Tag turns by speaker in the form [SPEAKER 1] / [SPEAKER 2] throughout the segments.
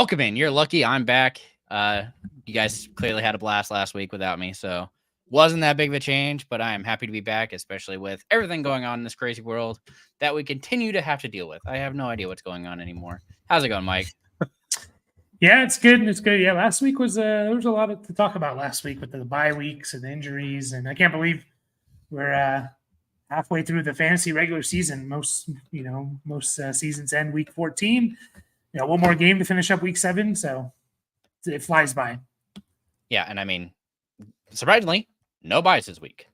[SPEAKER 1] Welcome in. You're lucky I'm back. You guys clearly had a blast last week without me, so wasn't that big of a change, but I am happy to be back, especially with everything going on in this crazy world that we continue to have to deal with. I have no idea what's going on anymore. How's it going, Mike?
[SPEAKER 2] Yeah, it's good. It's good. Yeah, last week was there was a lot to talk about last week with the bye weeks and injuries, and I can't believe we're halfway through the fantasy regular season. Most seasons end week 14. One more game to finish up week 7, so it flies by.
[SPEAKER 1] Yeah, and I mean, surprisingly, no buys this week.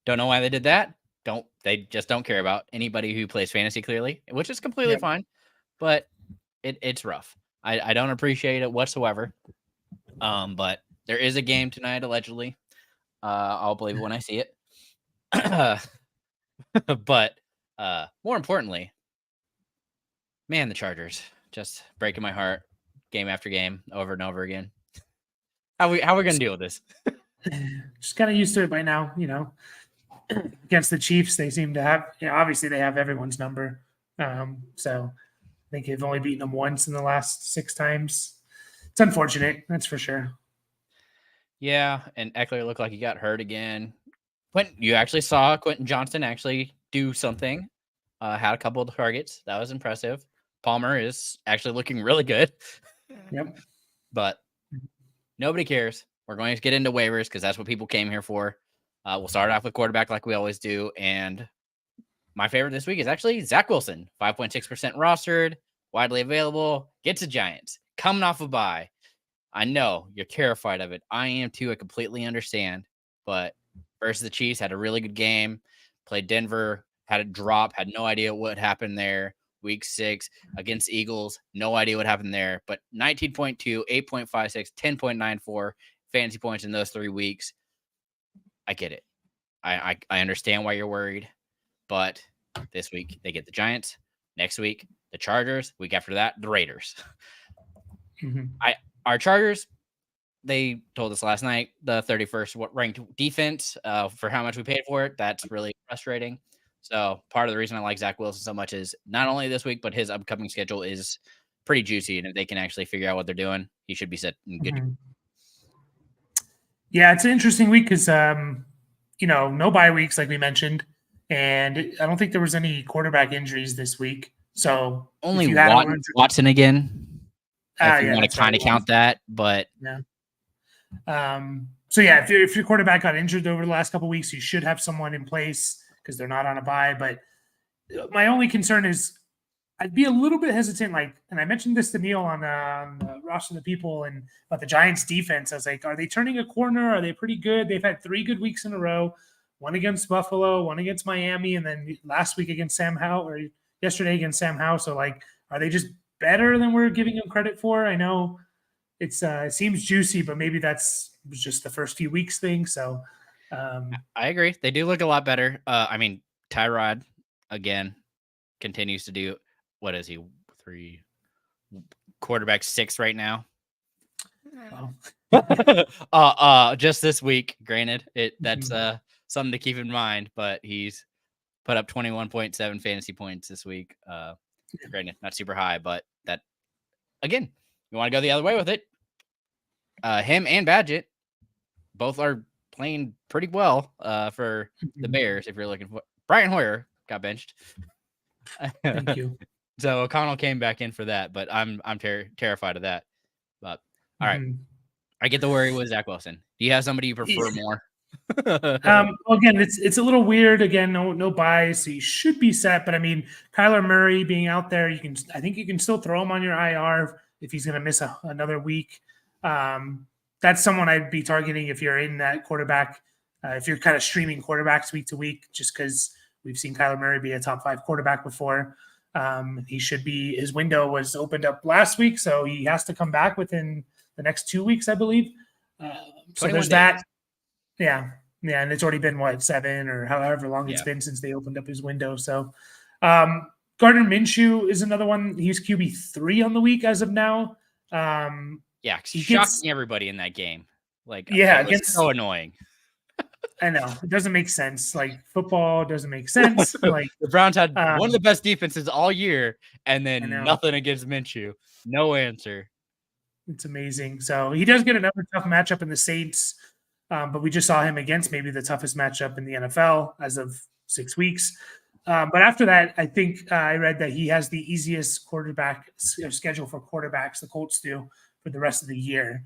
[SPEAKER 1] Don't know why they did that. They just don't care about anybody who plays fantasy, clearly, which is completely fine, but it's rough. I don't appreciate it whatsoever. But there is a game tonight, allegedly. I'll believe it when I see it. But more importantly, man, the Chargers just breaking my heart game after game, over and over again. How we going to deal with this?
[SPEAKER 2] Just kind of used to it by now, Against the Chiefs, they seem to have, obviously they have everyone's number. So I think they've only beaten them once in the last 6 times. It's unfortunate, that's for sure.
[SPEAKER 1] Yeah, and Eckler looked like he got hurt again. You actually saw Quentin Johnston actually do something. Had a couple of targets. That was impressive. Palmer is actually looking really good.
[SPEAKER 2] Yep.
[SPEAKER 1] But nobody cares. We're going to get into waivers because that's what people came here for. We'll start off with quarterback like we always do. And my favorite this week is actually Zach Wilson. 5.6% rostered, widely available, gets the Giants. Coming off a bye. I know you're terrified of it. I am too. I completely understand. But versus the Chiefs, had a really good game. Played Denver, had a drop, had no idea what happened there. Week 6 against Eagles, no idea what happened there. But 19.2, 8.56, 10.94 fantasy points in those 3 weeks. I get it. I understand why you're worried. But this week, they get the Giants. Next week, the Chargers. Week after that, the Raiders.
[SPEAKER 2] Mm-hmm.
[SPEAKER 1] Our Chargers, they told us last night, the 31st ranked defense for how much we paid for it. That's really frustrating. So part of the reason I like Zach Wilson so much is not only this week, but his upcoming schedule is pretty juicy. And if they can actually figure out what they're doing, he should be set in good.
[SPEAKER 2] Mm-hmm. Yeah, it's an interesting week because, no bye weeks like we mentioned. And I don't think there was any quarterback injuries this week. So
[SPEAKER 1] only Watson again. If you want to kind of count that, but
[SPEAKER 2] yeah. So yeah, if your quarterback got injured over the last couple of weeks, you should have someone in place because they're not on a bye. But my only concern is I'd be a little bit hesitant. And I mentioned this to Neil on the Roster of the People and about the Giants defense. I was like, are they turning a corner? Are they pretty good? They've had 3 good weeks in a row. One against Buffalo, one against Miami, and then last week against Sam Howell, or yesterday against Sam Howell. So are they just better than we're giving them credit for? I know it seems juicy, but maybe was just the first few weeks thing. So
[SPEAKER 1] I agree. They do look a lot better. Tyrod again continues to do, what is he? 3 quarterback 6 right now.
[SPEAKER 2] Oh.
[SPEAKER 1] Just this week, granted, that's something to keep in mind, but he's put up 21.7 fantasy points this week. Granted, not super high, but that, again, you want to go the other way with it. Him and Badgett both are playing pretty well for the Bears. If you're looking for Brian Hoyer got benched.
[SPEAKER 2] Thank you.
[SPEAKER 1] So O'Connell came back in for that, but I'm terrified of that. But all right, I get the worry with Zach Wilson. Do you have somebody you prefer more?
[SPEAKER 2] Again, it's a little weird. Again, no buys, so you should be set. But I mean, Kyler Murray being out there, I think you can still throw him on your IR if he's going to miss another week. That's someone I'd be targeting if you're in that quarterback. If you're kind of streaming quarterbacks week to week, just because we've seen Kyler Murray be a top 5 quarterback before. He should be. His window was opened up last week, so he has to come back within the next 2 weeks, I believe. So there's that. Yeah, and it's already been 7 or however long it's been since they opened up his window. So Gardner Minshew is another one. He's QB3 on the week as of now.
[SPEAKER 1] He's shocking everybody in that game.
[SPEAKER 2] It's
[SPEAKER 1] so annoying.
[SPEAKER 2] I know it doesn't make sense. Football doesn't make sense.
[SPEAKER 1] The Browns had one of the best defenses all year, and then nothing against Minshew. No answer.
[SPEAKER 2] It's amazing. So he does get another tough matchup in the Saints, but we just saw him against maybe the toughest matchup in the NFL as of 6 weeks. But after that, I think I read that he has the easiest quarterback schedule for quarterbacks, the Colts do, for the rest of the year.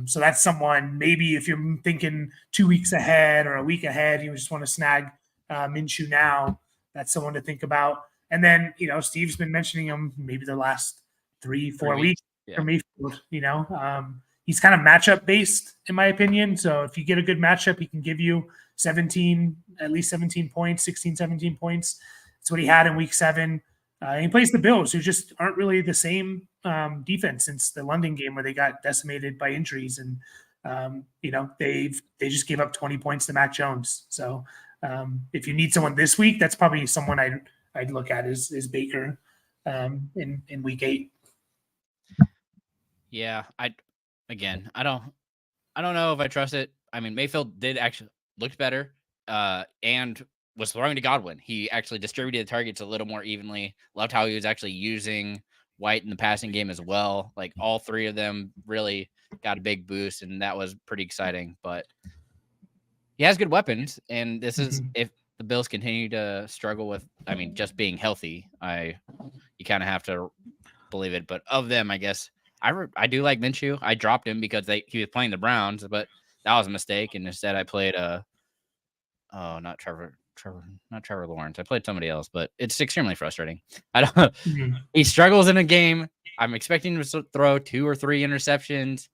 [SPEAKER 2] So that's someone, maybe if you're thinking 2 weeks ahead or a week ahead, you just want to snag Minshew now, that's someone to think about. And then, Steve's been mentioning him maybe the last 3-4 weeks for Mayfield, he's kind of matchup based in my opinion. So if you get a good matchup, he can give you at least 17 points, 16, 17 points. That's what he had in week 7. He plays the Bills, who just aren't really the same defense since the London game where they got decimated by injuries. And, they just gave up 20 points to Mac Jones. So if you need someone this week, that's probably someone I'd look at is Baker in week 8.
[SPEAKER 1] Yeah, I don't know if I trust it. I mean, Mayfield did actually looked better and was throwing to Godwin. He actually distributed the targets a little more evenly. Loved how he was actually using White in the passing game as well. Like all 3 of them really got a big boost, and that was pretty exciting. But he has good weapons, and this is if the Bills continue to struggle with, just being healthy, you kind of have to believe it. But of them, I guess I do like Minshew. I dropped him because he was playing the Browns, but that was a mistake. And instead I played not Trevor Lawrence. I played somebody else, but it's extremely frustrating. He struggles in a game. I'm expecting him to throw 2 or 3 interceptions.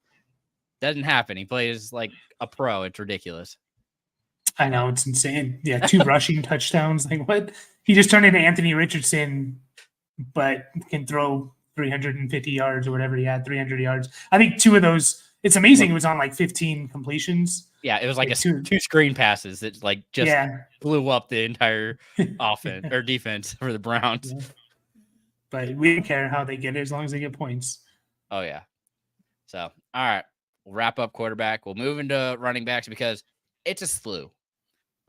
[SPEAKER 1] Doesn't happen. He plays like a pro. It's ridiculous.
[SPEAKER 2] I know, it's insane. Yeah, 2 rushing touchdowns. Like what? He just turned into Anthony Richardson, but can throw 350 yards or whatever he had, 300 yards. I think 2 of those, it's amazing. It was on like 15 completions.
[SPEAKER 1] Yeah, it was like 2 screen passes that blew up the entire offense or defense for the Browns.
[SPEAKER 2] Yeah. But we don't care how they get it as long as they get points.
[SPEAKER 1] Oh, yeah. So, all right. We'll wrap up quarterback. We'll move into running backs because it's a slew.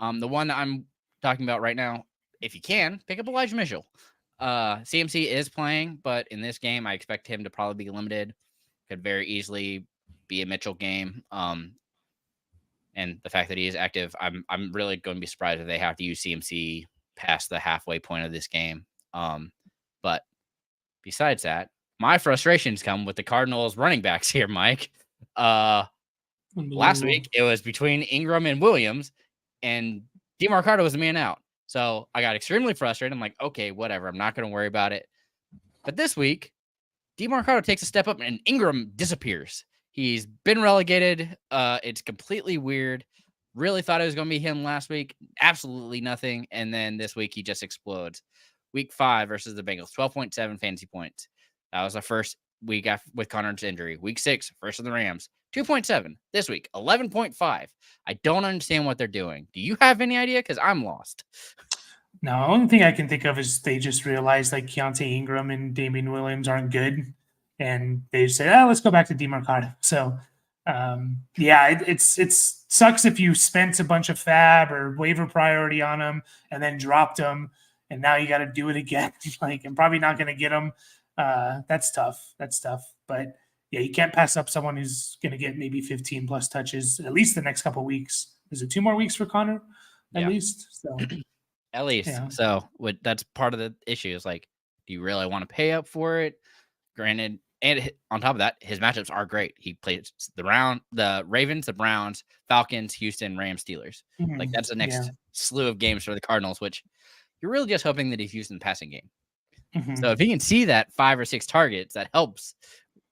[SPEAKER 1] The one that I'm talking about right now, if you can, pick up Elijah Mitchell. CMC is playing, but in this game, I expect him to probably be limited. Could very easily be a Mitchell game. And the fact that he is active, I'm really going to be surprised if they have to use CMC past the halfway point of this game. But besides that, my frustrations come with the Cardinals running backs here, Mike. Last week, it was between Ingram and Williams, and DeMarcado was the man out. So I got extremely frustrated. I'm like, okay, whatever. I'm not going to worry about it. But this week, DeMarcado takes a step up and Ingram disappears. He's been relegated. It's completely weird. Really thought it was going to be him last week. Absolutely nothing. And then this week, he just explodes. Week 5 versus the Bengals, 12.7 fantasy points. That was the first week after, with Connor's injury. Week 6 versus the Rams, 2.7. This week, 11.5. I don't understand what they're doing. Do you have any idea? Because I'm lost.
[SPEAKER 2] No, the only thing I can think of is they just realized like Keontae Ingram and Damian Williams aren't good. And they said, let's go back to DeMarcado. So, it sucks if you spent a bunch of fab or waiver priority on them and then dropped them. And now you got to do it again. I'm probably not going to get them. That's tough. But yeah, you can't pass up someone who's going to get maybe 15 plus touches at least the next couple of weeks. Is it 2 more weeks for Connor? At least. So
[SPEAKER 1] at least. Yeah. So that's part of the issue is do you really want to pay up for it? Granted, and on top of that, his matchups are great. He plays the Ravens, the Browns, Falcons, Houston, Rams, Steelers. That's the next slew of games for the Cardinals, which you're really just hoping that he's used in the passing game. So if he can see that 5 or 6 targets, that helps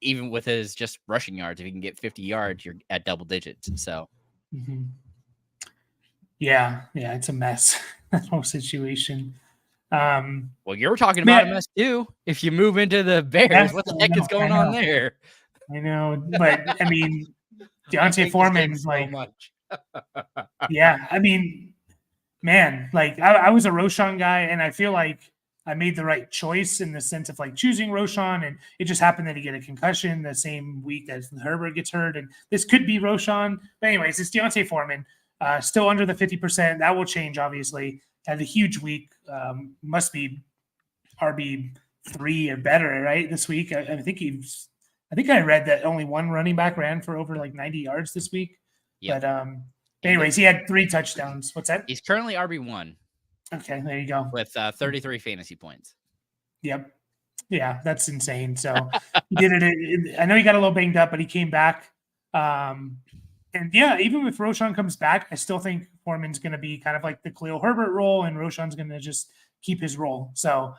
[SPEAKER 1] even with his just rushing yards. If he can get 50 yards, you're at double digits. So
[SPEAKER 2] yeah, it's a mess. That whole situation.
[SPEAKER 1] Well, you're talking about a mess too. If you move into the Bears, what the heck is going on there?
[SPEAKER 2] I know, but I mean, Deontay Foreman's
[SPEAKER 1] so much.
[SPEAKER 2] Yeah, I mean, man, I was a Roschon guy, and I feel like I made the right choice in the sense of choosing Roschon, and it just happened that he get a concussion the same week as Herbert gets hurt, and this could be Roschon. But anyways, it's Deontay Foreman, still under the 50%. That will change, obviously. Had a huge week. Must be RB3 or better, right? This week, I think he's I think I read that only one running back ran for over like 90 yards this week. Yep. But anyways, he had 3 touchdowns. What's that?
[SPEAKER 1] He's currently RB1.
[SPEAKER 2] Okay, there you go.
[SPEAKER 1] With 33 fantasy points.
[SPEAKER 2] Yep. Yeah, that's insane. So he did it. I know he got a little banged up, but he came back. And yeah, even if Roschon comes back, I still think Foreman's going to be kind of like the Khalil Herbert role, and Roschon's going to just keep his role. So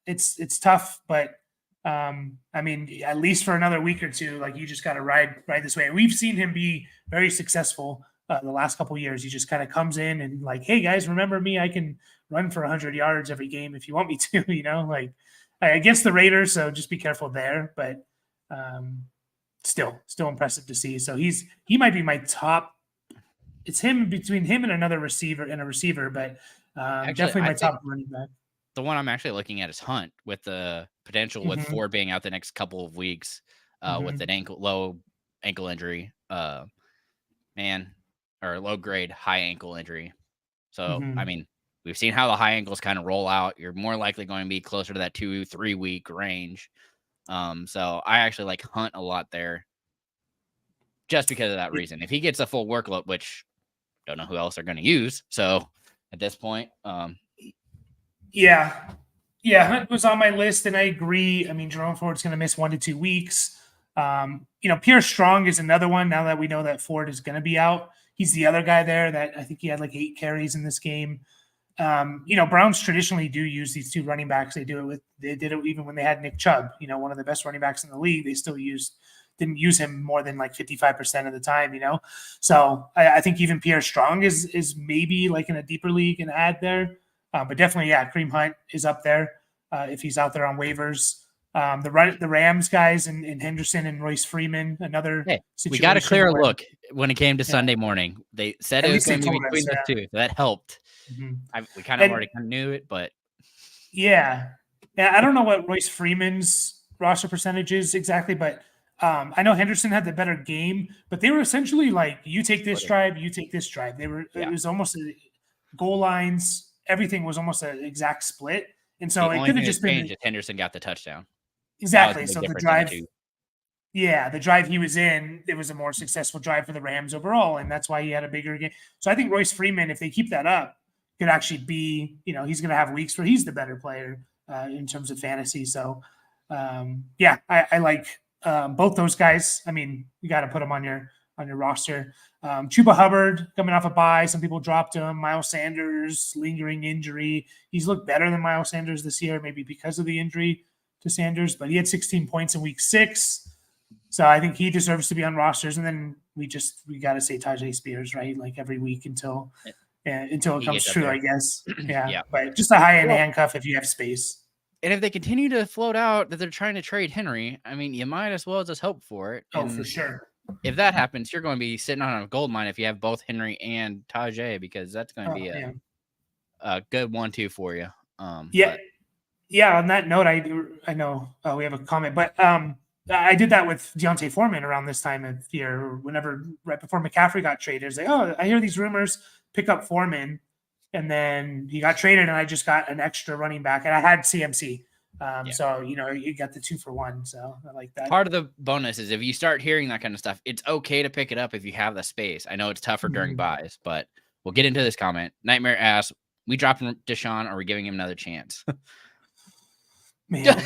[SPEAKER 2] it's tough, but I mean, at least for another week or two, like you just got to ride this way. And we've seen him be very successful the last couple of years. He just kind of comes in and like, hey guys, remember me? I can run for 100 yards every game if you want me to, like against the Raiders. So just be careful there, but still impressive to see. So he might be my top. It's him between him and another receiver, but actually, definitely my top running back.
[SPEAKER 1] The one I'm actually looking at is Hunt, with the potential with Ford being out the next couple of weeks with an low ankle injury, or low grade high ankle injury. So I mean, we've seen how the high ankles kind of roll out. You're more likely going to be closer to that 2-3 week range. So I actually like Hunt a lot there, just because of that reason. If he gets a full workload, which don't know who else they're going to use, so at this point,
[SPEAKER 2] yeah, Hunt was on my list, and I agree. I mean, Jerome Ford's going to miss 1 to 2 weeks. Pierre Strong is another one. Now that we know that Ford is going to be out, he's the other guy there that I think he had like 8 carries in this game. Browns traditionally do use these 2 running backs. They did it even when they had Nick Chubb, one of the best running backs in the league. They still didn't use him more than like 55% of the time, So I think even Pierre Strong is maybe like in a deeper league and add there. But definitely, Kareem Hunt is up there if he's out there on waivers. The Rams guys and Henderson and Royce Freeman, another situation.
[SPEAKER 1] We got a clear look when it came to Sunday morning. They said it was going to be between the 2, so that helped. We kind of already knew it, but
[SPEAKER 2] yeah, I don't know what Royce Freeman's roster percentage is exactly, but I know Henderson had the better game, but they were essentially like, you take this drive, you take this drive. It was almost goal lines. Everything was almost an exact split. And so it could have just been
[SPEAKER 1] Henderson got the touchdown.
[SPEAKER 2] Exactly. So the drive, the drive he was in, it was a more successful drive for the Rams overall. And that's why he had a bigger game. So I think Royce Freeman, if they keep that up, could actually be, he's going to have weeks where he's the better player in terms of fantasy. So I like both those guys. I mean, you got to put them on your roster. Chuba Hubbard coming off a bye. Some people dropped him. Miles Sanders, lingering injury. He's looked better than Miles Sanders this year, maybe because of the injury to Sanders, but he had 16 points in week 6. So I think he deserves to be on rosters. And then we got to say Tajay Spears, right? Like every week until it comes true, I guess. Yeah. But just a high-end handcuff if you have space.
[SPEAKER 1] And if they continue to float out that they're trying to trade Henry, I mean, you might as well just hope for it.
[SPEAKER 2] Oh, for sure.
[SPEAKER 1] If that happens, you're going to be sitting on a gold mine if you have both Henry and Tajay, because that's going to be a good 1-2 for you.
[SPEAKER 2] Yeah. On that note, I know we have a comment, but I did that with Deontay Foreman around this time of year. Right before McCaffrey got traded, I was like, I hear these rumors, pick up Foreman, and then he got traded, and I just got an extra running back, and I had CMC. So, you got the 2 for 1. So I like that.
[SPEAKER 1] Part of the bonus is if you start hearing that kind of stuff, it's okay to pick it up if you have the space. I know it's tougher during buys, but we'll get into this comment. Nightmare asks, we dropped Deshaun, or are we giving him another chance?
[SPEAKER 2] Man,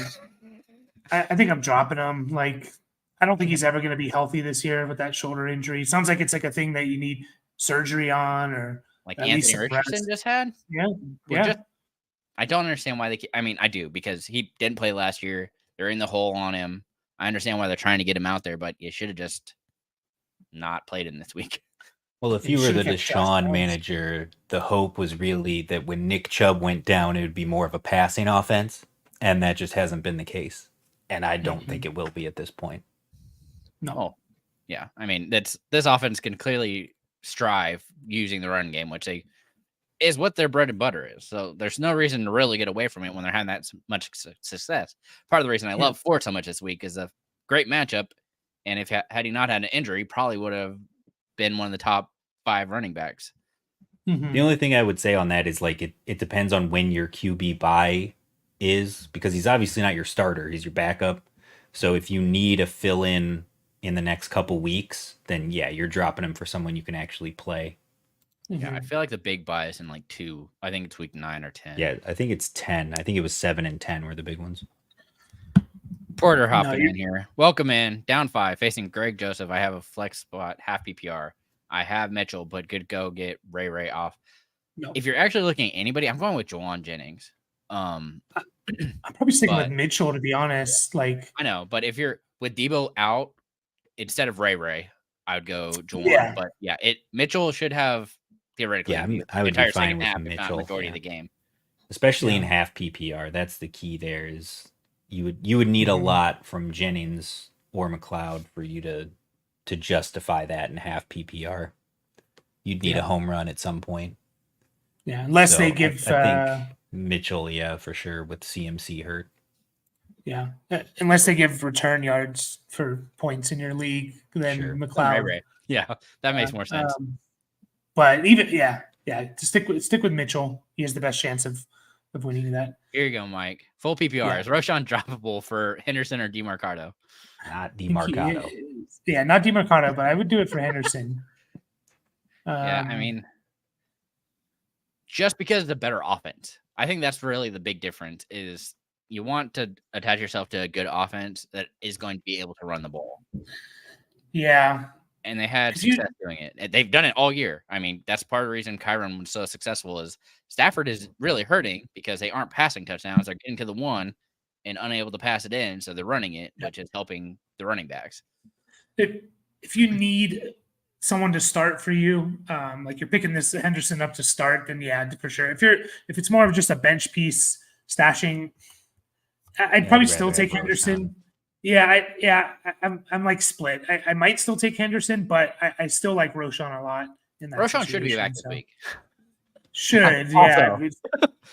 [SPEAKER 2] I think I'm dropping him. Like, I don't think he's ever going to be healthy this year with that shoulder injury. Sounds like it's like a thing that you need surgery on, or
[SPEAKER 1] like Anthony Richardson just had.
[SPEAKER 2] Yeah.
[SPEAKER 1] I don't understand why I do, because he didn't play last year. They're in the hole on him. I understand why they're trying to get him out there, but you should have just not played him this week.
[SPEAKER 3] Well, if you were the Deshaun manager, the hope was really that when Nick Chubb went down, it would be more of a passing offense, and that just hasn't been the case. And I don't think it will be at this point.
[SPEAKER 2] No.
[SPEAKER 1] Yeah. I mean, this offense can clearly strive using the run game, which is what their bread and butter is. So there's no reason to really get away from it when they're having that much success. Part of the reason I love Ford so much this week is a great matchup. And if had he not had an injury, probably would have been one of the top 5 running backs.
[SPEAKER 3] The only thing I would say on that is like it depends on when your QB buy is, because he's obviously not your starter. He's your backup. So if you need a fill in the next couple weeks, then yeah, you're dropping him for someone you can actually play.
[SPEAKER 1] Yeah, I feel like the big buy is in like 2. I think it's week 9 or 10.
[SPEAKER 3] Yeah, I think it's 10. I think it was 7 and 10 were the big ones.
[SPEAKER 1] Porter hopping in here. Welcome in. Down 5, facing Greg Joseph. I have a flex spot, half PPR. I have Mitchell, but good go get Ray off. No. If you're actually looking at anybody, I'm going with Juwan Jennings.
[SPEAKER 2] I'm probably sticking with Mitchell, to be honest. Like,
[SPEAKER 1] I know, but if you're with Debo out instead of Ray, I would go Juwan.
[SPEAKER 2] Yeah.
[SPEAKER 1] But yeah, Mitchell should have theoretically
[SPEAKER 3] I would be fine with
[SPEAKER 1] half,
[SPEAKER 3] Mitchell.
[SPEAKER 1] If not majority of the game,
[SPEAKER 3] especially in half PPR. That's the key. There is you would need a lot from Jennings or McLeod for you to justify that in half PPR. You'd need a home run at some point.
[SPEAKER 2] Yeah, unless they give
[SPEAKER 3] I think Mitchell, for sure, with CMC hurt.
[SPEAKER 2] Yeah, unless they give return yards for points in your league, then McLeod.
[SPEAKER 1] Right. Yeah, that makes more sense.
[SPEAKER 2] But even to stick with Mitchell, he has the best chance of winning that.
[SPEAKER 1] Here you go, Mike. Full PPR. Yeah. Is Roshan droppable for Henderson or DeMarcado?
[SPEAKER 3] Not DeMarcado.
[SPEAKER 2] Not DeMarcado, but I would do it for Henderson.
[SPEAKER 1] Yeah, I mean, just because it's a better offense. I think that's really the big difference is you want to attach yourself to a good offense that is going to be able to run the ball.
[SPEAKER 2] Yeah.
[SPEAKER 1] And they had success doing it. They've done it all year. I mean, that's part of the reason Kyron was so successful is Stafford is really hurting because they aren't passing touchdowns. They're getting to the one and unable to pass it in, so they're running it, which is helping the running backs.
[SPEAKER 2] If you need someone to start for you, like you're picking this Henderson up to start, then for sure. If it's more of just a bench piece stashing, I'd probably still take Henderson. I'm like split. I might still take Henderson, but I still like Roshan a lot.
[SPEAKER 1] Roshan should be back this week.
[SPEAKER 2] Should, yeah.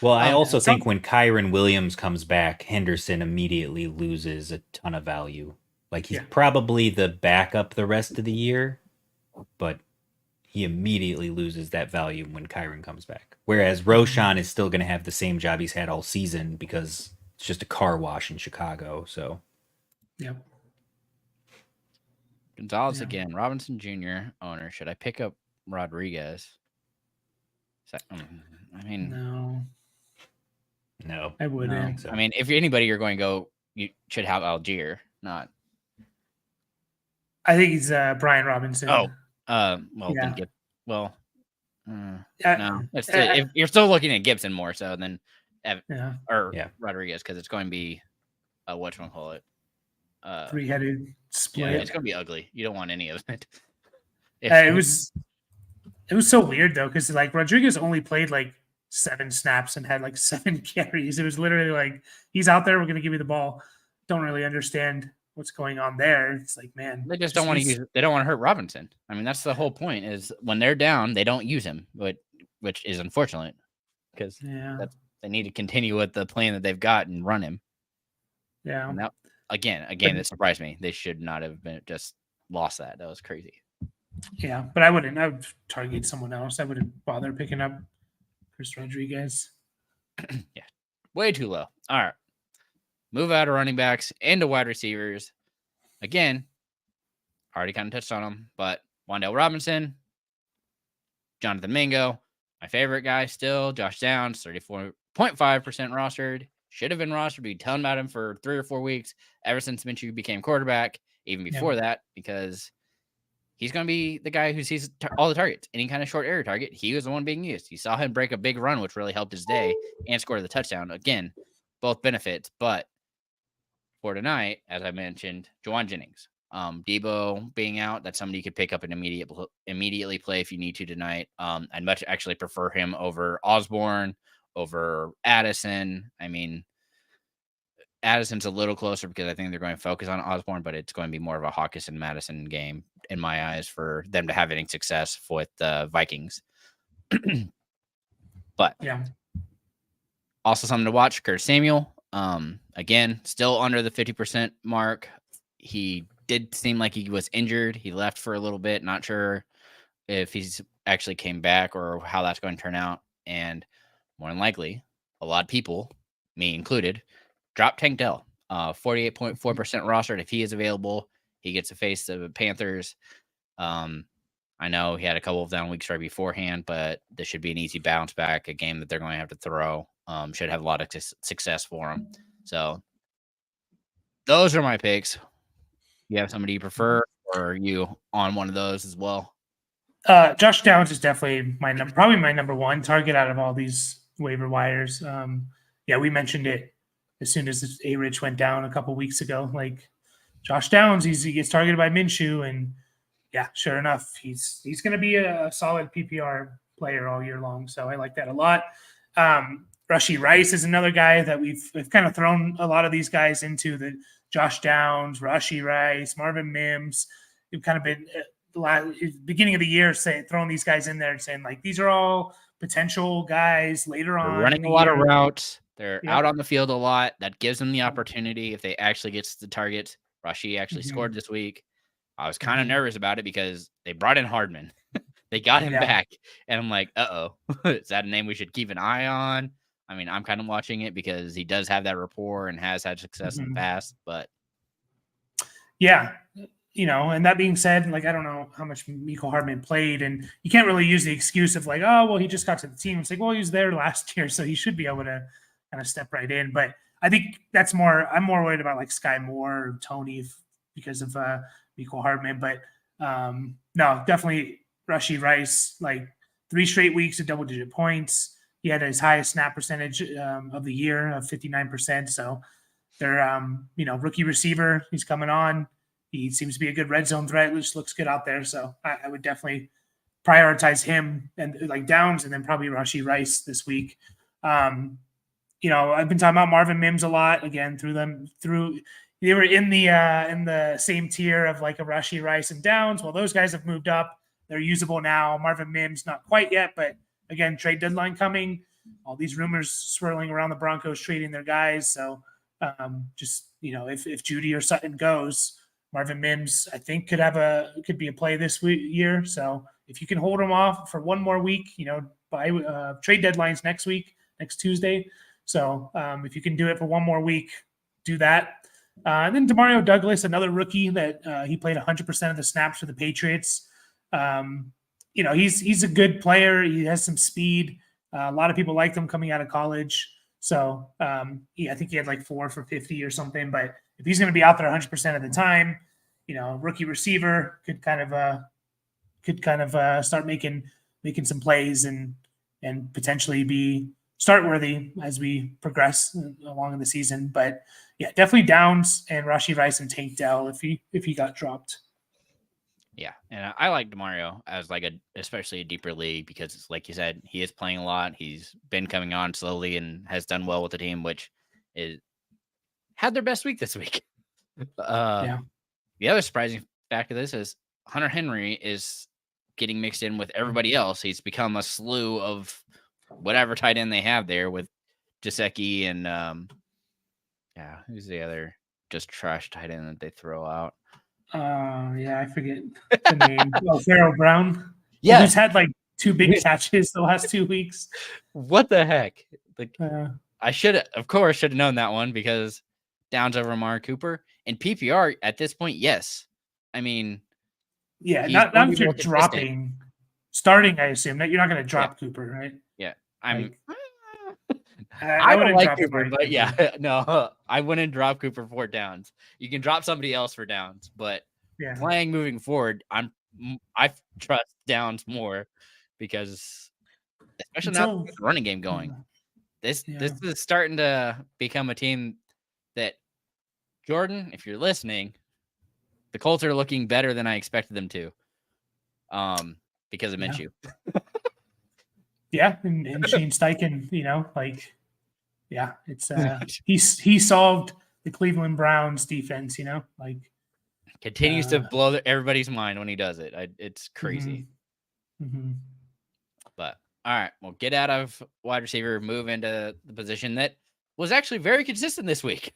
[SPEAKER 3] Well, I also think when Kyron Williams comes back, Henderson immediately loses a ton of value. Like he's probably the backup the rest of the year, but he immediately loses that value when Kyron comes back. Whereas Roshan is still going to have the same job he's had all season because it's just a car wash in Chicago. So,
[SPEAKER 1] Gonzalez again. Robinson Jr. owner. Should I pick up Rodriguez? I mean,
[SPEAKER 3] no,
[SPEAKER 2] I wouldn't.
[SPEAKER 1] So. I mean, if anybody you're going to go, you should have Algier, not.
[SPEAKER 2] I think he's Brian Robinson.
[SPEAKER 1] No. If you're still looking at Gibson more so than Rodriguez because it's going to be whatchamacallit.
[SPEAKER 2] 3-headed split.
[SPEAKER 1] Yeah, it's going to be ugly. You don't want any of it.
[SPEAKER 2] It was so weird though because like Rodriguez only played like 7 snaps and had like 7 carries. It was literally like he's out there. We're going to give you the ball. Don't really understand what's going on there. It's like, man,
[SPEAKER 1] they just don't want to use. They don't want to hurt Robinson. I mean, that's the whole point. Is when they're down, they don't use him, which is unfortunate because they need to continue with the plan that they've got and run him.
[SPEAKER 2] Yeah.
[SPEAKER 1] And that, again, that surprised me. They should not have been just lost that. That was crazy.
[SPEAKER 2] Yeah, but I wouldn't. I would target someone else. I wouldn't bother picking up Chris Rodriguez.
[SPEAKER 1] Yeah, way too low. All right. Move out of running backs into wide receivers. Again, already kind of touched on them, but Wan'Dale Robinson, Jonathan Mingo, my favorite guy still, Josh Downs, 34.5% rostered. Should have been rostered. We've been telling about him for 3 or 4 weeks ever since Minshew became quarterback, even before that, because he's going to be the guy who sees all the targets. Any kind of short area target, he was the one being used. You saw him break a big run, which really helped his day, and score the touchdown. Again, both benefits, but for tonight, as I mentioned, Juwan Jennings. Debo being out, that's somebody you could pick up and immediately play if you need to tonight. I'd much actually prefer him over Osborne, over Addison. I mean, Addison's a little closer because I think they're going to focus on Osborne, but it's going to be more of a Hawkins and Madison game in my eyes for them to have any success with the Vikings. But also something to watch, Curtis Samuel. Again, still under the 50% mark. He did seem like he was injured. He left for a little bit. Not sure if he's actually came back or how that's going to turn out. And more than likely, a lot of people, me included, dropped Tank Dell. 48.4% rostered. If he is available, he gets to face the Panthers. I know he had a couple of down weeks right beforehand, but this should be an easy bounce back, a game that they're going to have to throw. Should have a lot of success for him. So those are my picks. You have somebody you prefer, or are you on one of those as well?
[SPEAKER 2] Josh Downs is definitely probably my number one target out of all these waiver wires. We mentioned it as soon as A-Rich went down a couple weeks ago. Like Josh Downs, he gets targeted by Minshew, and yeah, sure enough, he's going to be a solid PPR player all year long. So I like that a lot. Rashee Rice is another guy that we've kind of thrown a lot of these guys into the Josh Downs, Rashee Rice, Marvin Mims. We've kind of been beginning of the year throwing these guys in there and saying like these are all potential guys later on.
[SPEAKER 1] They're running a lot of routes. They're out on the field a lot. That gives them the opportunity if they actually get the target. Rashee actually scored this week. I was kind of nervous about it because they brought in Hardman. They got him back. And I'm like, is that a name we should keep an eye on? I mean, I'm kind of watching it because he does have that rapport and has had success in the past. But
[SPEAKER 2] yeah, and that being said, like, I don't know how much Mecole Hardman played, and you can't really use the excuse of like, oh, well, he just got to the team. It's like, well, he was there last year, so he should be able to kind of step right in. But I think I'm more worried about like Sky Moore or Tony because of Mecole Hardman. But no, definitely Rashee Rice, like 3 straight weeks of double-digit points. He had his highest snap percentage of the year of 59%. So they're, rookie receiver. He's coming on. He seems to be a good red zone threat, which looks good out there. So I would definitely prioritize him and like Downs, and then probably Rashee Rice this week. I've been talking about Marvin Mims a lot again they were in the same tier of like a Rashee Rice and Downs. Well, those guys have moved up. They're usable now. Marvin Mims, not quite yet, but again, trade deadline coming. All these rumors swirling around the Broncos trading their guys. So if Judy or Sutton goes, Marvin Mims, I think could be a play this year. So if you can hold him off for one more week, by trade deadlines next Tuesday. So if you can do it for one more week, do that. And then Demario Douglas, another rookie that he played 100% of the snaps for the Patriots. He's a good player. He has some speed. A lot of people liked him coming out of college. So I think he had like 4 for 50 or something. But if he's going to be out there 100% of the time, rookie receiver could kind of start making some plays and potentially be start worthy as we progress along in the season. But yeah, definitely Downs and Rashee Rice and Tank Dell if he got dropped.
[SPEAKER 1] Yeah, and I like Demario as especially a deeper league because, like you said, he is playing a lot. He's been coming on slowly and has done well with the team, which had their best week this week. The other surprising fact of this is Hunter Henry is getting mixed in with everybody else. He's become a slew of whatever tight end they have there with Gesicki and who's the other just trash tight end that they throw out?
[SPEAKER 2] I forget the name. Pharaoh Brown.
[SPEAKER 1] Yeah,
[SPEAKER 2] who's had like 2 big catches the last 2 weeks.
[SPEAKER 1] What the heck? I of course should have known that one because Downs over Amari Cooper and PPR at this point. Yes, I mean,
[SPEAKER 2] not if you're dropping. Starting, I assume that you're not going to drop Cooper, right?
[SPEAKER 1] Yeah, I wouldn't like Cooper, but no, I wouldn't drop Cooper for Downs. You can drop somebody else for Downs, but playing moving forward, I trust Downs more because, especially now with the running game going, this is starting to become a team that, Jordan, if you're listening, the Colts are looking better than I expected them to, because of Minshew.
[SPEAKER 2] And Shane Steichen, it's he solved the Cleveland Browns defense,
[SPEAKER 1] continues to blow everybody's mind when he does it. It's crazy. But all right, we'll get out of wide receiver, move into the position that was actually very consistent this week.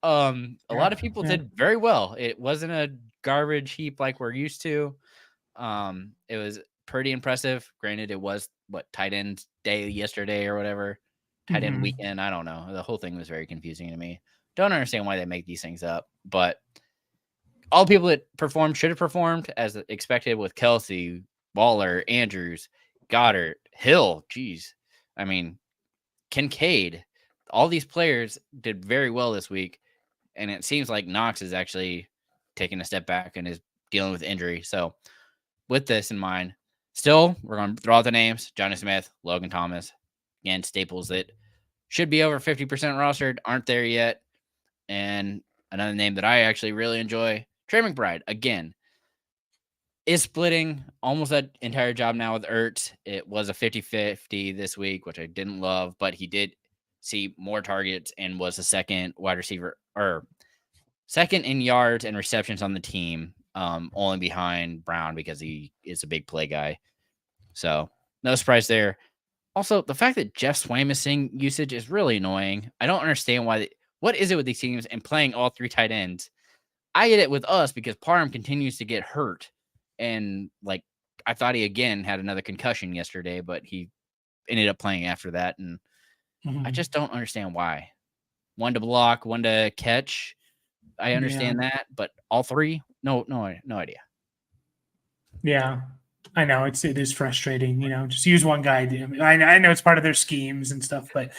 [SPEAKER 1] A lot of people did very well. It wasn't a garbage heap like we're used to. It was pretty impressive. Granted, it was tight end day yesterday or whatever, tight end weekend. I don't know. The whole thing was very confusing to me. Don't understand why they make these things up. But all the people that performed should have performed as expected with Kelsey, Waller, Andrews, Goddard, Hill. Geez. I mean, Kincaid. All these players did very well this week. And it seems like Knox is actually taking a step back and is dealing with injury. So with this in mind, still, we're going to throw out the names. Johnny Smith, Logan Thomas. Again, staples that should be over 50% rostered, aren't there yet. And another name that I actually really enjoy, Trey McBride, again, is splitting almost that entire job now with Ertz. It was a 50-50 this week, which I didn't love, but he did see more targets and was the second wide receiver, or second in yards and receptions on the team, only behind Brown because he is a big play guy. So no surprise there. Also, the fact that Jeff Swaim is seeing usage is really annoying. I don't understand why. What is it with these teams and playing all three tight ends? I get it with us because Parham continues to get hurt. And like, I thought he again had another concussion yesterday, but he ended up playing after that. And I just don't understand why. One to block, one to catch. I understand that, but all three, no idea.
[SPEAKER 2] Yeah, I know it is frustrating. Just use one guy. I know it's part of their schemes and stuff, but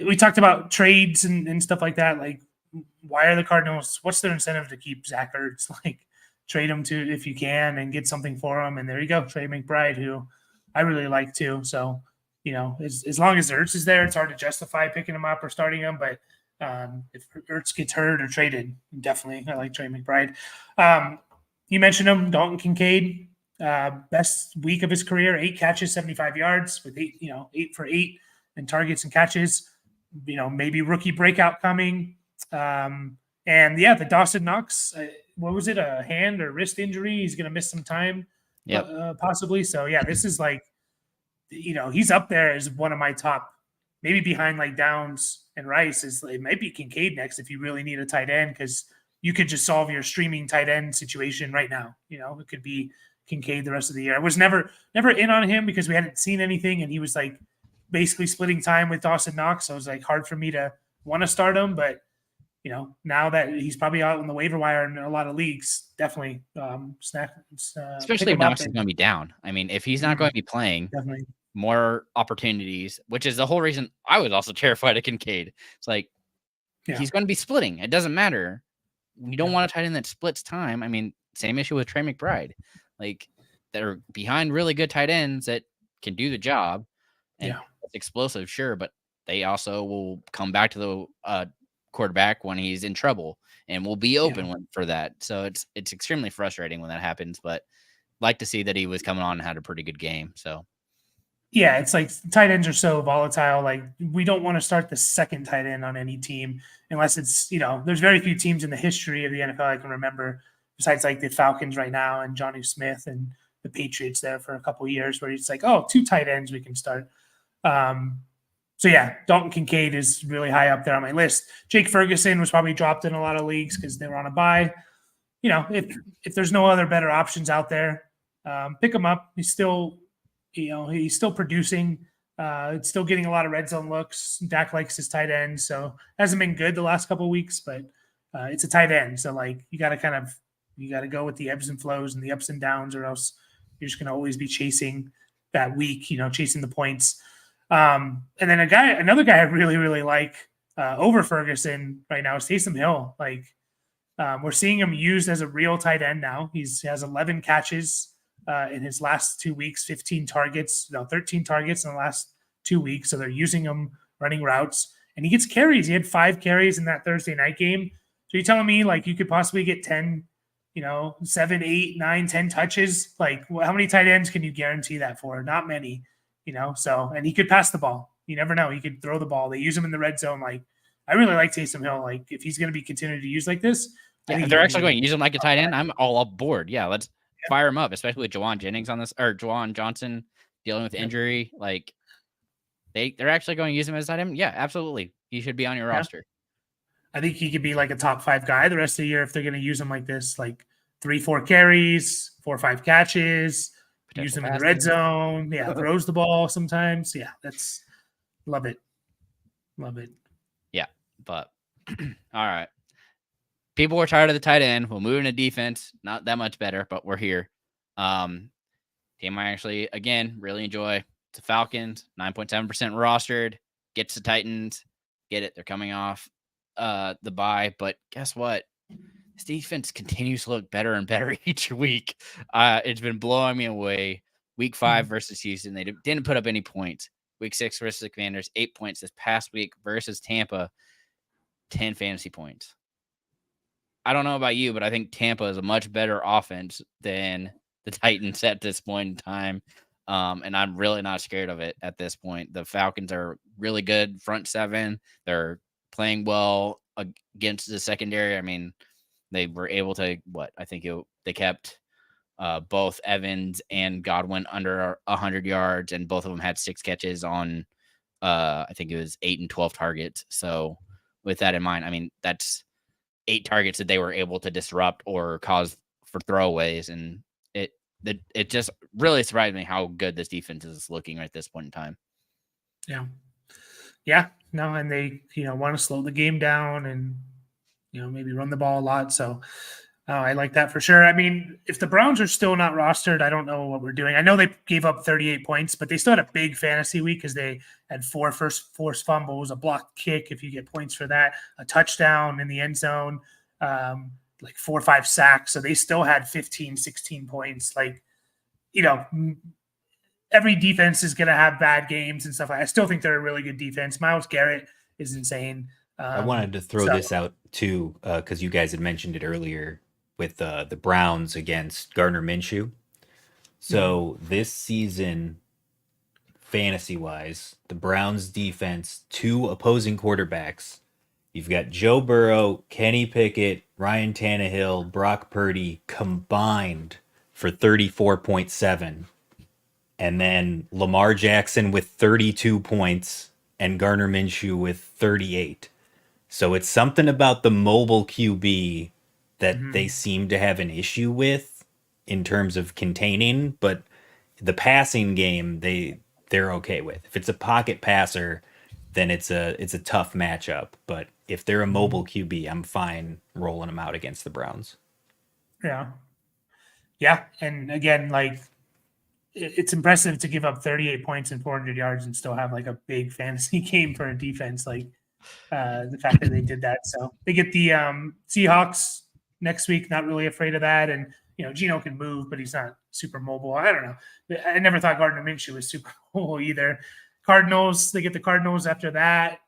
[SPEAKER 2] we talked about trades and stuff like that. Like, why are the Cardinals? What's their incentive to keep Zach Ertz? Like, trade him to if you can and get something for him. And there you go, Trey McBride, who I really like too. So as long as Ertz is there, it's hard to justify picking him up or starting him. But if Ertz gets hurt or traded, definitely I like Trey McBride. You mentioned him, Dalton Kincaid, best week of his career, 8 catches, 75 yards with 8 for 8 in targets and catches. Maybe rookie breakout coming. The Dawson Knox, what was it? A hand or wrist injury? He's going to miss some time, possibly. So this is like, he's up there as one of my top, maybe behind like Downs and Rice. It might be Kincaid next if you really need a tight end, because you could just solve your streaming tight end situation right now. It could be Kincaid the rest of the year. I was never in on him because we hadn't seen anything, and he was like basically splitting time with Dawson Knox. So it was like hard for me to want to start him, but now that he's probably out on the waiver wire in a lot of leagues, definitely
[SPEAKER 1] especially if Knox is going to be down. I mean, if he's not going to be playing,
[SPEAKER 2] definitely
[SPEAKER 1] more opportunities, which is the whole reason I was also terrified of Kincaid. It's like, he's going to be splitting. It doesn't matter. You don't want a tight end that splits time. I mean, same issue with Trey McBride. Like, they're behind really good tight ends that can do the job. And it's explosive, sure, but they also will come back to the quarterback when he's in trouble and will be open for that. So it's extremely frustrating when that happens, but like to see that he was coming on and had a pretty good game. So
[SPEAKER 2] it's like tight ends are so volatile. Like, we don't want to start the second tight end on any team unless it's, there's very few teams in the history of the NFL I can remember, besides like the Falcons right now and Johnny Smith and the Patriots there for a couple of years, where it's like, 2 tight ends we can start. Dalton Kincaid is really high up there on my list. Jake Ferguson was probably dropped in a lot of leagues because they were on a bye. If there's no other better options out there, pick him up. He's still producing. It's still getting a lot of red zone looks. Dak likes his tight end, so hasn't been good the last couple of weeks, but it's a tight end. So like, you got to go with the ebbs and flows and the ups and downs, or else you're just going to always be chasing that week, chasing the points. And then another guy I really, really like over Ferguson right now is Taysom Hill. Like, we're seeing him used as a real tight end now. He has 11 catches in his last 2 weeks, 15 targets, 13 targets in the last 2 weeks. So they're using him running routes, and he gets carries. He had 5 carries in that Thursday night game. So you're telling me like you could possibly get 10, 7, 8, 9, 10 touches? Like, how many tight ends can you guarantee that for? Not many. So, and he could pass the ball. You never know. He could throw the ball. They use him in the red zone. Like, I really like Taysom Hill. Like, if he's going to be continued to use like this,
[SPEAKER 1] if they're actually going to use him like a tight end, I'm all aboard. Yeah, let's fire him up, especially with Juwan Jennings on this, or Juwan Johnson dealing with injury. Like, they're actually going to use him as a tight end. Yeah, absolutely. He should be on your roster.
[SPEAKER 2] I think he could be like a top 5 guy the rest of the year if they're going to use him like this, like 3-4 carries, 4 or 5 catches. Use them in the red zone. Yeah, throws the ball sometimes. Yeah, love it. Love it.
[SPEAKER 1] Yeah, But all right. People were tired of the tight end. We'll move into defense. Not that much better, but we're here. Team I actually, again, really enjoy. It's the Falcons, 9.7% rostered. Gets the Titans. Get it. They're coming off the bye. But guess what? This defense continues to look better and better each week. It's been blowing me away. Week 5 versus Houston, they didn't put up any points. Week 6 versus the Commanders, 8 points. This past week versus Tampa, 10 fantasy points. I don't know about you, but I think Tampa is a much better offense than the Titans at this point in time. And I'm really not scared of it at this point. The Falcons are really good front seven. They're playing well against the secondary. I mean, they were able to, they kept both Evans and Godwin under 100 yards, and both of them had 6 catches on, I think it was 8 and 12 targets. So with that in mind, I mean, that's 8 targets that they were able to disrupt or cause for throwaways. And it just really surprised me how good this defense is looking at this point in time.
[SPEAKER 2] Yeah. Yeah. No, and they, want to slow the game down and, maybe run the ball a lot. So I like that for sure. I mean, if the Browns are still not rostered, I don't know what we're doing. I know they gave up 38 points, but they still had a big fantasy week because they had 4 first forced fumbles, a blocked kick, if you get points for that, a touchdown in the end zone, like 4 or 5 sacks. So they still had 15, 16 points. Like, every defense is going to have bad games and stuff. I still think they're a really good defense. Myles Garrett is insane.
[SPEAKER 3] I wanted to throw this out too, because you guys had mentioned it earlier with the Browns against Gardner Minshew. So this season, fantasy-wise, the Browns defense, 2 opposing quarterbacks. You've got Joe Burrow, Kenny Pickett, Ryan Tannehill, Brock Purdy combined for 34.7. And then Lamar Jackson with 32 points and Gardner Minshew with 38. So it's something about the mobile QB that they seem to have an issue with in terms of containing, but the passing game they're okay with. If it's a pocket passer, then it's a tough matchup. But if they're a mobile QB, I'm fine rolling them out against the Browns.
[SPEAKER 2] Yeah. Yeah. And again, like, it's impressive to give up 38 points and 400 yards and still have like a big fantasy game for a defense. Like the fact that they did that. So they get the Seahawks next week. Not really afraid of that. And, Geno can move, but he's not super mobile. I don't know. I never thought Gardner Minshew was super mobile either. Cardinals, they get the Cardinals after that.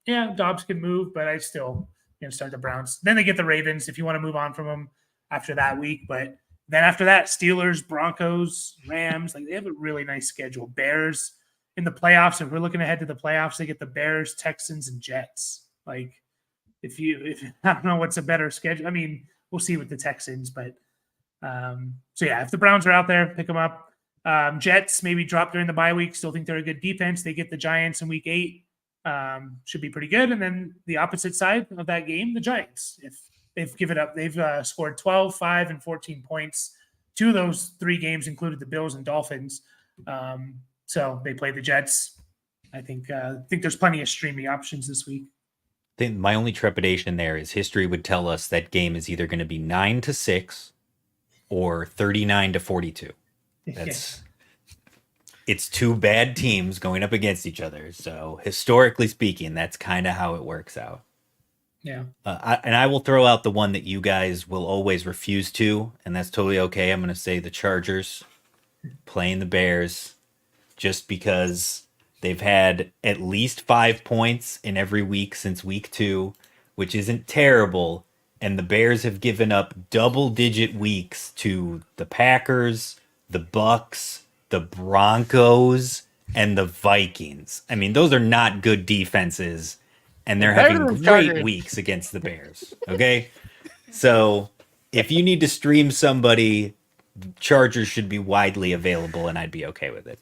[SPEAKER 2] Yeah, Dobbs can move, but I still start the Browns. Then they get the Ravens if you want to move on from them after that week. But then after that, Steelers, Broncos, Rams, like they have a really nice schedule. Bears in the playoffs. If we're looking ahead to the playoffs, they get the Bears, Texans, and Jets. Like if I don't know what's a better schedule. I mean, we'll see with the Texans, but so yeah, if the Browns are out there, pick them up. Jets maybe drop during the bye week. Still think they're a good defense. They get the Giants in week 8. Should be pretty good. And then the opposite side of that game, the Giants. If they've given up, they've scored 12, 5, and 14 points. 2 of those 3 games included the Bills and Dolphins. So they play the Jets. I think there's plenty of streaming options this week.
[SPEAKER 3] I think my only trepidation there is history would tell us that game is either going to be 9-6 or 39-42. It's 2 bad teams going up against each other. So historically speaking, that's kind of how it works out.
[SPEAKER 2] Yeah.
[SPEAKER 3] I will throw out the one that you guys will always refuse to, and that's totally okay. I'm going to say the Chargers playing the Bears just because they've had at least 5 points in every week since week 2, which isn't terrible. And the Bears have given up double-digit weeks to the Packers, the Bucks, the Broncos, and the Vikings. I mean, those are not good defenses, and they're having great weeks against the Bears. Okay? So if you need to stream somebody, Chargers should be widely available, and I'd be okay with it.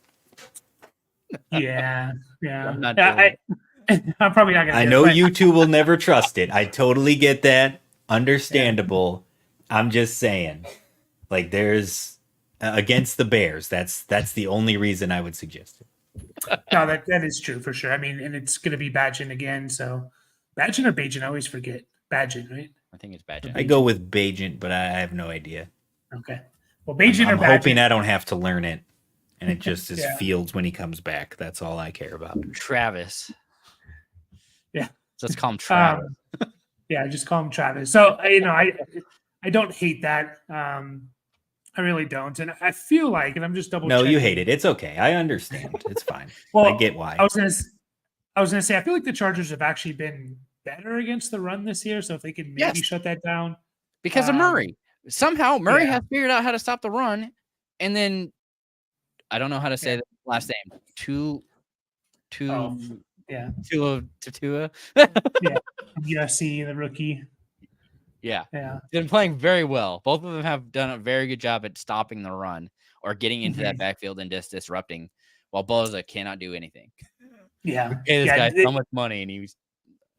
[SPEAKER 2] Yeah.
[SPEAKER 1] I'm not
[SPEAKER 2] I'm probably not going to.
[SPEAKER 3] I know you two will never trust it. I totally get that. Understandable. Yeah. I'm just saying, like, there's against the Bears. That's the only reason I would suggest it.
[SPEAKER 2] No, that is true for sure. I mean, and it's going to be Badgett again, so Badgent or Bajent? I always forget. Badgent, right?
[SPEAKER 1] I think it's Badgent.
[SPEAKER 3] I go with Bajent, but I have no idea.
[SPEAKER 2] Okay. Well, Bajent
[SPEAKER 3] I'm
[SPEAKER 2] or Badgent?
[SPEAKER 3] hoping I don't have to learn it, and it just is
[SPEAKER 2] Yeah.
[SPEAKER 3] Fields when he comes back. That's all I care about.
[SPEAKER 1] Travis.
[SPEAKER 2] Yeah.
[SPEAKER 1] So let's call him Travis.
[SPEAKER 2] Yeah, just call him Travis. So I don't hate that. I really don't, and I feel like, and I'm just double.
[SPEAKER 3] No,
[SPEAKER 2] checking.
[SPEAKER 3] you hate it. It's okay. I understand. It's fine.
[SPEAKER 2] Well,
[SPEAKER 3] I get why.
[SPEAKER 2] I was gonna say I feel like the Chargers have actually been better against the run this year. So if they can maybe shut that down,
[SPEAKER 1] because of Murray. Somehow Murray
[SPEAKER 2] yeah.
[SPEAKER 1] has figured out how to stop the run, and then I don't know how to say the last name. Tua.
[SPEAKER 2] Yeah, USC, the rookie.
[SPEAKER 1] Yeah.
[SPEAKER 2] Yeah.
[SPEAKER 1] Been playing very well. Both of them have done a very good job at stopping the run or getting into that backfield and just disrupting, while Boza cannot do anything.
[SPEAKER 2] Yeah.
[SPEAKER 1] We pay this guy so much money, and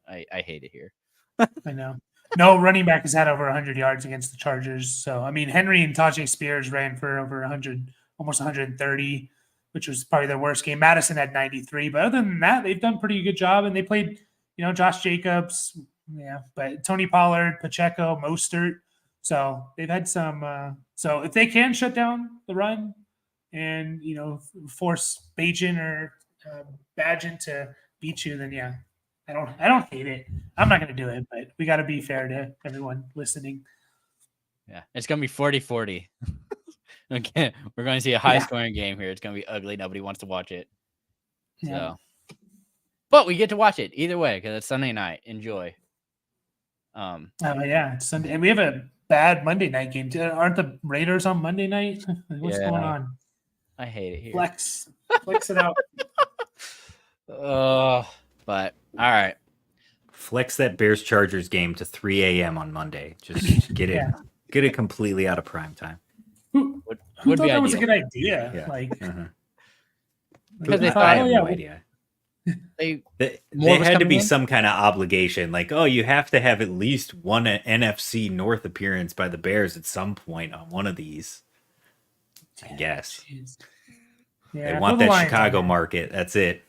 [SPEAKER 1] I hate it here.
[SPEAKER 2] I know. No running back has had over 100 yards against the Chargers. So, I mean, Henry and Tajay Spears ran for over 100, almost 130, which was probably their worst game. Madison had 93. But other than that, they've done a pretty good job. And they played, Josh Jacobs. Yeah, but Tony Pollard, Pacheco, Mostert. So they've had some. So if they can shut down the run and, force Bajent or Badgent to beat you, then yeah. I don't hate it. I'm not going to do it, but we got to be fair to everyone listening.
[SPEAKER 1] Yeah, it's going to be 40-40. Okay, we're going to see a high-scoring game here. It's going to be ugly. Nobody wants to watch it.
[SPEAKER 2] Yeah.
[SPEAKER 1] So, but we get to watch it either way because it's Sunday night. Enjoy.
[SPEAKER 2] Yeah, it's Sunday, and we have a bad Monday night game. Aren't the Raiders on Monday night? What's going on?
[SPEAKER 1] I hate it here.
[SPEAKER 2] Flex it out.
[SPEAKER 1] But all right.
[SPEAKER 3] Flex that Bears Chargers game to 3 a.m. on Monday. Just get it completely out of prime time.
[SPEAKER 2] Who thought that was a good idea?
[SPEAKER 3] Yeah.
[SPEAKER 2] Like,
[SPEAKER 1] because they
[SPEAKER 3] I have no idea. They had to be some kind of obligation, like, oh, you have to have at least one NFC North appearance by the Bears at some point on one of these. I guess.
[SPEAKER 2] Yeah,
[SPEAKER 3] they want that Chicago market. That's it.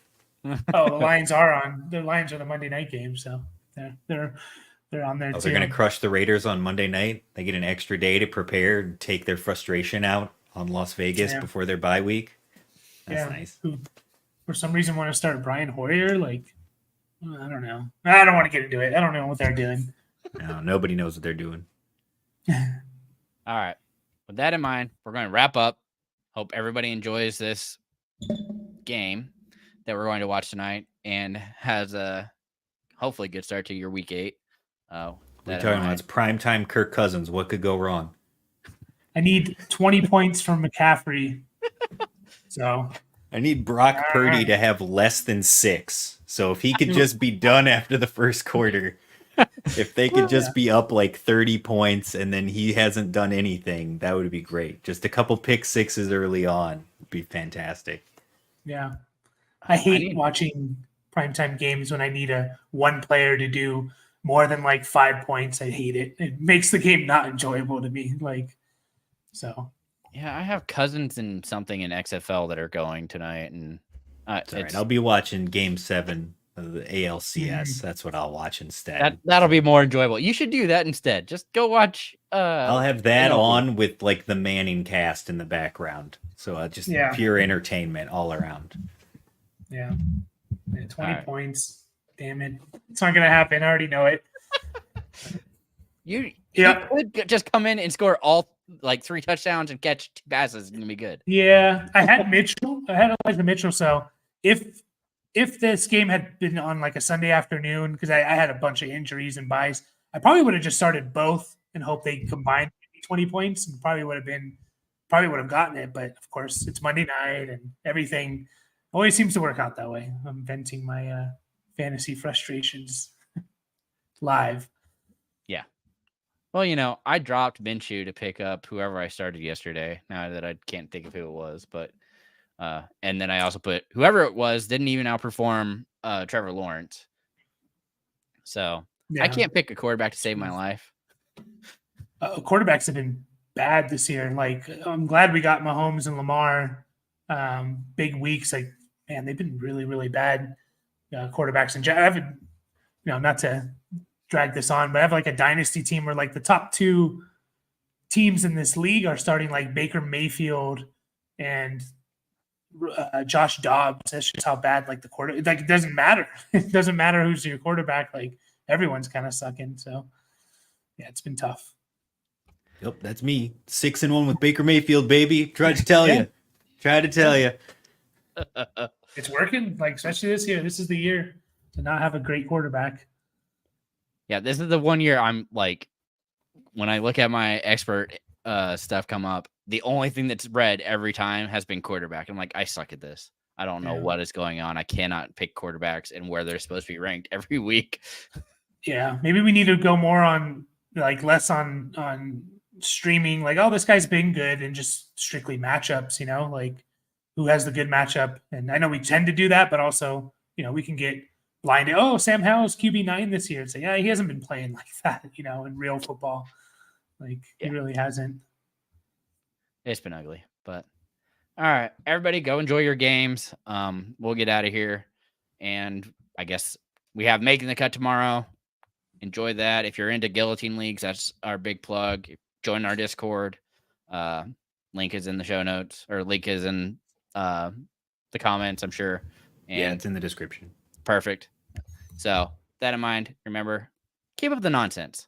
[SPEAKER 2] Oh, the Lions are on. The Lions are the Monday night game, so they're on there too.
[SPEAKER 3] They're going to crush the Raiders on Monday night. They get an extra day to prepare and take their frustration out on Las Vegas before their bye week. That's nice.
[SPEAKER 2] Who, for some reason, want to start Brian Hoyer? Like, I don't know. I don't want to get into it. I don't know what they're doing.
[SPEAKER 3] No, nobody knows what they're doing.
[SPEAKER 1] All right. With that in mind, we're going to wrap up. Hope everybody enjoys this game that we're going to watch tonight and has a hopefully good start to your week 8.
[SPEAKER 3] We're talking about it's primetime Kirk Cousins. What could go wrong?
[SPEAKER 2] I need 20 points from McCaffrey. So
[SPEAKER 3] I need Brock Purdy to have less than 6. So if he could just be done after the first quarter, if they could just be up like 30 points and then he hasn't done anything, that would be great. Just a couple pick sixes early on would be fantastic.
[SPEAKER 2] Yeah. I hate watching primetime games when I need one player to do more than like 5 points. I hate it. It makes the game not enjoyable to me.
[SPEAKER 1] Yeah, I have Cousins and something in XFL that are going tonight, and
[SPEAKER 3] it's all right. I'll be watching Game 7 of the ALCS. That's what I'll watch instead.
[SPEAKER 1] That'll be more enjoyable. You should do that instead. Just go watch.
[SPEAKER 3] I'll have that on with like the Manning cast in the background, so just pure entertainment all around.
[SPEAKER 2] Yeah, 20 points. Damn it, it's not gonna happen. I already know it.
[SPEAKER 1] You could just come in and score all like 3 touchdowns and catch 2 passes. It's gonna be good.
[SPEAKER 2] Yeah, I had Mitchell. I had Elijah Mitchell. So if this game had been on like a Sunday afternoon, because I had a bunch of injuries and buys, I probably would have just started both and hope they combined 20 points and probably would have gotten it. But of course, it's Monday night and everything always seems to work out that way. I'm venting my fantasy frustrations live.
[SPEAKER 1] Yeah. Well, I dropped Minshew to pick up whoever I started yesterday. Now that I can't think of who it was, but and then I also put whoever it was didn't even outperform Trevor Lawrence. So I can't pick a quarterback to save my life.
[SPEAKER 2] Quarterbacks have been bad this year. Like, I'm glad we got Mahomes and Lamar big weeks. Like, man, they've been really, really bad quarterbacks. And not to drag this on, but I have like a dynasty team where like the top 2 teams in this league are starting like Baker Mayfield and Josh Dobbs. That's just how bad like the quarter. Like it doesn't matter. It doesn't matter who's your quarterback. Like everyone's kind of sucking. So yeah, it's been tough.
[SPEAKER 3] Yep, that's me. 6-1 with Baker Mayfield, baby. Tried to tell you. Tried to tell you.
[SPEAKER 2] It's working. Like especially this year. This is the year to not have a great quarterback.
[SPEAKER 1] Yeah, this is the one year I'm like, when I look at my expert stuff come up, the only thing that's red every time has been quarterback. I'm like, I suck at this. I don't know what is going on. I cannot pick quarterbacks and where they're supposed to be ranked every week.
[SPEAKER 2] Yeah, maybe we need to go more on like less on streaming. Like, oh, this guy's been good, and just strictly matchups. Like who has the good matchup. And I know we tend to do that, but also we can get blinded. Oh, Sam Howell's QB9 this year. It's like, yeah, he hasn't been playing like that. In real football, like he really hasn't.
[SPEAKER 1] It's been ugly, but all right, everybody go enjoy your games. We'll get out of here. And I guess we have Making the Cut tomorrow. Enjoy that. If you're into guillotine leagues, that's our big plug. Join our Discord. Link is in the show notes, or link is in the comments, I'm sure. And
[SPEAKER 3] yeah, it's in the description.
[SPEAKER 1] Perfect. So that in mind, remember, keep up the nonsense.